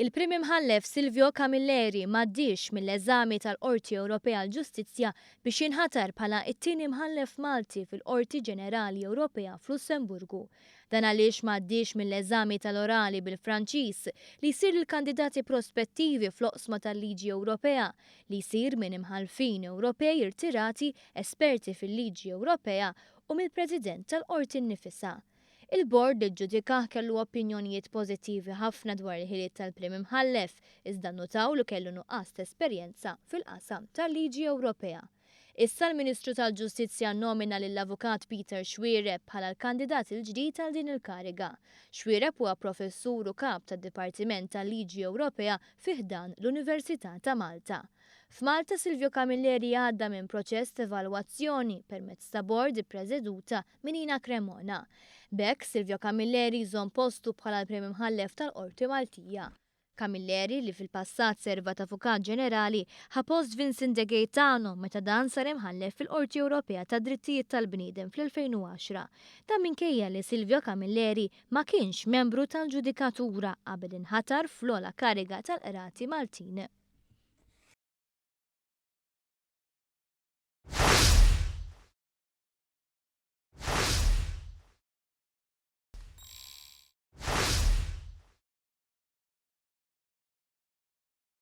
Il-Prim Imħallef Silvio Camilleri m'għaddiex mill-eżami tal-Qorti Ewropea għall-Ġustizzja biex jinħatar bħala t-tieni Imħallef Malti fil-Qorti Ġenerali Ewropea f'Lussemburgu. Dan għaliex m'għaddiex mill-eżami tal-orali bil-Franċiż li jsir lill-kandidati prospettivi fl-oqsma tal-Liġi Ewropea li jsir minn imħallfin Ewropej irtirati esperti fil-Liġi Ewropea u mill-President tal-Qorti nnifisha. Il-Bord iġġudikah kellu opinjonijiet pożittivi ħafna dwar il-ħiliet tal-Prim Imħallef, iżda nnutaw li kellu nuqqas ta' esperjenza fil-qasam tal-Liġi Ewropea. Issa l-Ministru tal-Ġustizzja nomina lill-Avukat Peter Xwiereb bħala l-kandidat il-ġdid għal din il-kariga. Xwiereb huwa professur u kap tad-Dipartiment tal-Liġi Ewropea fi ħdan l-Università ta' Malta. F'Malta Silvio Camilleri għadda minn proċess ta' evalwazzjoni permezz ta' bord ippreżeduta minn Ina Cremona. B'hekk Silvio Camilleri żomm postu bħala l-Prim Imħallef tal-Qorti Maltija. Camilleri li fil-passat serva ta' Avukat Ġenerali ħa post Vincent De Gaetano meta dan sar imħallef fil-Qorti Ewropea tad Drittijiet tal-Bniedem fl-2010. Dan minkejja li Silvio Camilleri ma kienx membru tal-ġudikatura qabel inħatar fl-ogħla kariga tal-Qrati Maltin.